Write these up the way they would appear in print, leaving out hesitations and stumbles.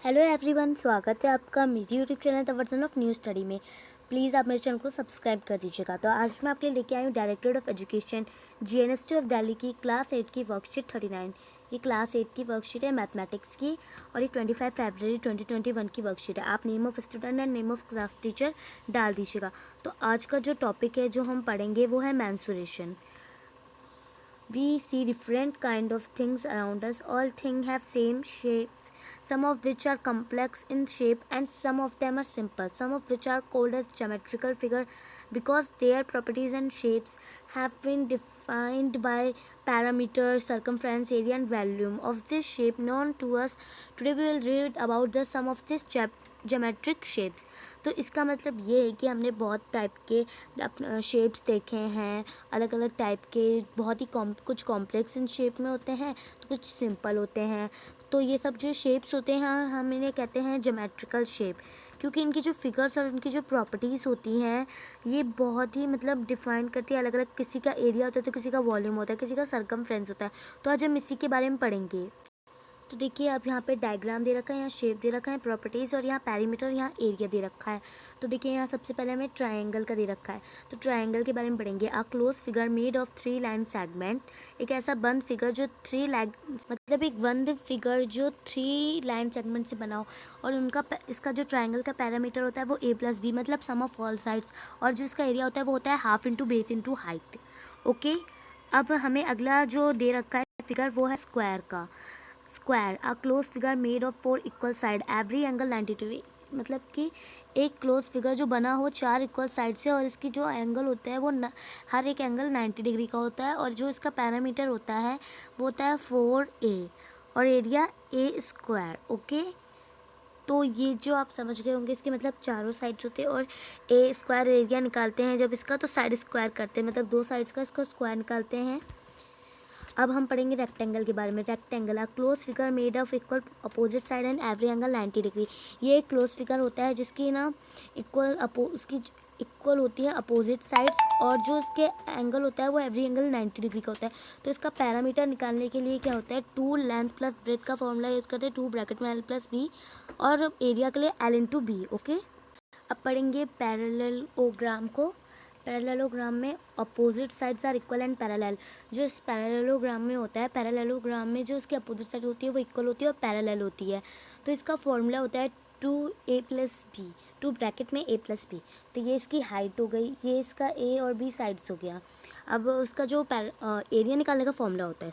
Hello everyone, स्वागत है आपका मेरी YouTube channel the version of new study में। प्लीज़ आप मेरे चैनल को सब्सक्राइब कर दीजिएगा। तो आज मैं आपके लिए लेके आई हूँ directorate of education GNCT of Delhi की क्लास 8 की वर्कशीट 39। ये क्लास 8 की वर्कशीट है मैथमेटिक्स की और ये 25 फरवरी 2021 की वर्कशीट है। आप name of student and name of class teacher डाल दीजिएगा। तो आज का जो टॉपिक है जो हम पढ़ेंगे वो है mensuration. We see different kind of things around us. All things have same shapes, some of which are complex in shape and some of them are simple, some of which are called as geometrical figure because their properties and shapes have been defined by parameters, circumference, area and volume of this shape known to us. Today we will read about the some of these geometric shapes. तो इसका मतलब ये है कि हमने बहुत type के shapes देखे हैं, अलग अलग टाइप के, बहुत ही कुछ कॉम्प्लेक्स इन शेप में होते हैं तो कुछ सिंपल होते हैं। तो ये सब जो शेप्स होते हैं हम इन्हें कहते हैं ज्योमेट्रिकल शेप, क्योंकि इनकी जो फिगर्स और इनकी जो प्रॉपर्टीज़ होती हैं ये बहुत ही डिफाइन करती है। अलग अलग, किसी का एरिया होता है तो किसी का वॉल्यूम होता है, किसी का सरकमफ्रेंस होता है। तो आज हम इसी के बारे में पढ़ेंगे। तो देखिए, आप यहाँ पे डायग्राम दे रखा है, यहाँ शेप दे रखा है, प्रॉपर्टीज़ और यहाँ पेरीमीटर, यहाँ एरिया दे रखा है। तो देखिए, यहाँ सबसे पहले हमें ट्रायंगल का दे रखा है। तो ट्रायंगल के बारे में पढ़ेंगे। A close figure made of 3 line segment, एक ऐसा बंद फिगर जो 3 लाइन एक बंद फिगर जो 3 लाइन सेगमेंट से बना हो और उनका इसका जो ट्रायंगल का पैरामीटर होता है वो a+b मतलब सम ऑफ ऑल साइड्स, और जो इसका एरिया होता है वो होता है half into base into height. Okay, अब हमें अगला जो दे रखा है फिगर वो है स्क्वायर का। Square, a close figure made of 4 equal side, every angle 90 degree, मतलब कि एक क्लोज फिगर जो बना हो 4 इक्वल साइड से और इसकी जो एंगल होता है वो हर एक एंगल 90 डिग्री का होता है, और जो इसका पैरामीटर होता है वो होता है 4a और एरिया a²। ओके, तो ये जो आप समझ गए होंगे, इसके मतलब चारों साइड्स होते हैं और a² एरिया निकालते हैं जब इसका, तो साइड स्क्वायर करते हैं, मतलब दो साइड्स का इसको स्क्वायर निकालते हैं। अब हम पढ़ेंगे रेक्टेंगल के बारे में। Rectangle, a close figure made of equal opposite side and every angle 90 degree. ये एक क्लोज फिगर होता है जिसकी उसकी इक्वल होती है अपोजिट साइड्स, और जो इसके एंगल होता है वो एवरी एंगल 90 डिग्री का होता है। तो इसका पैरामीटर निकालने के लिए क्या होता है, 2 लेंथ प्लस ब्रेथ का फॉर्मूला यूज़ करते हैं, 2 ब्रैकेट में l+b, और एरिया के लिए l×b। ओके, अब पढ़ेंगे पैरेललोग्राम को। पैरेललोग्राम में opposite sides are equal and parallel. जो इस पैरेललोग्राम में होता है, पैरेललोग्राम में जो इसकी अपोजिट साइड होती है वो इक्वल होती है और पैरेलल होती है। तो इसका फॉर्मूला होता है 2a+b, 2 ब्रैकेट में a+b। तो ये इसकी हाइट हो गई, ये इसका a और b साइड्स हो गया। अब उसका जो एरिया निकालने का फॉर्मूला होता है,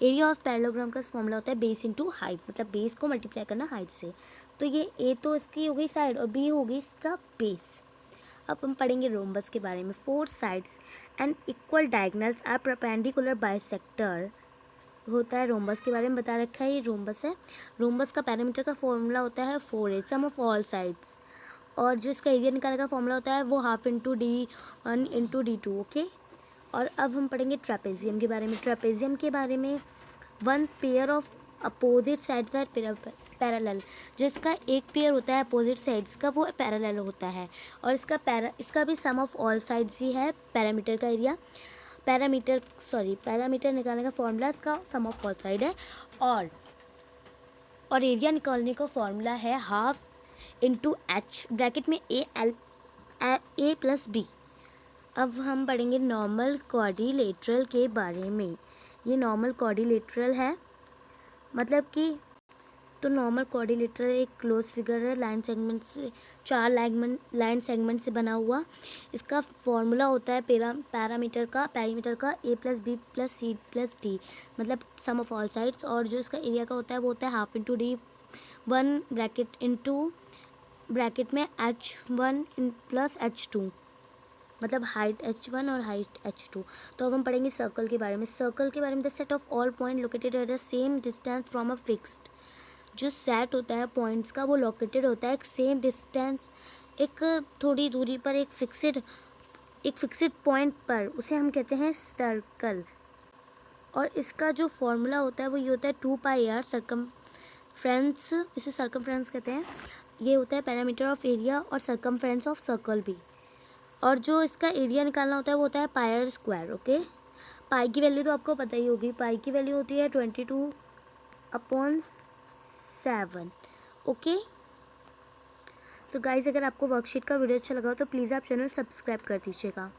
एरिया ऑफ पैरेललोग्राम का फॉर्मूला होता है बेस इंटू हाइट, मतलब बेस को मल्टीप्लाई करना हाइट से। तो ये ए तो इसकी हो गई साइड और बी हो गई इसका बेस। अब हम पढ़ेंगे रोम्बस के बारे में। 4 sides and equal diagonals are perpendicular bisector होता है। रोम्बस के बारे में बता रखा है, ये रोम्बस है। रोम्बस का पैरामीटर का फॉर्मूला होता है 4a, some of all sides, और जो इसका एरिया निकालने का फॉर्मूला होता है वो half into d1 into d2। Okay, और अब हम पढ़ेंगे ट्रेपेजियम के बारे में। ट्रेपेजियम के बारे में, 1 pair of opposite sides are parallel. जो इसका एक पेयर होता है अपोजिट साइड्स का वो पैरेलल होता है, और इसका भी सम ऑफ ऑल साइड्स ही है पैरामीटर का एरिया। पैरामीटर निकालने का फॉर्मूला इसका सम ऑफ ऑल साइड है, और एरिया निकालने का फॉर्मूला है हाफ इंटू h ब्रैकेट में a+b। अब हम पढ़ेंगे नॉर्मल क्वाड्रिलेटरल के बारे में। ये नॉर्मल क्वाड्रिलेटरल है, मतलब कि तो नॉर्मल क्वाड्रिलेटरल एक क्लोज फिगर है, लाइन सेगमेंट से 4 लाइन सेगमेंट से बना हुआ। इसका फॉर्मूला होता है पैरामीटर का a+b+c+d, मतलब सम ऑफ ऑल साइड्स, और जो इसका एरिया का होता है वो होता है हाफ इंटू d1 ब्रैकेट में h1 प्लस h2, मतलब हाइट h1 और हाइट h2। तो अब हम पढ़ेंगे सर्कल के बारे में। सर्कल के बारे में, the set of all point located at the same distance from a fixed, जो सेट होता है पॉइंट्स का वो लोकेटेड होता है एक सेम डिस्टेंस, एक थोड़ी दूरी पर एक फिक्स्ड पॉइंट पर, उसे हम कहते हैं सर्कल। और इसका जो फॉर्मूला होता है वो ये होता है 2πr सर्कमफ्रेंस, इसे सर्कमफ्रेंस कहते हैं। ये होता है पैरामीटर ऑफ एरिया और सर्कमफ्रेंस ऑफ सर्कल भी। और जो इसका एरिया निकालना होता है वो होता है πr²। ओके, पाई की वैल्यू तो आपको पता ही होगी, पाई की वैल्यू होती है 22/7। ओके। तो गाइज़ अगर आपको वर्कशीट का वीडियो अच्छा लगा हो तो प्लीज़ आप चैनल सब्सक्राइब कर दीजिएगा।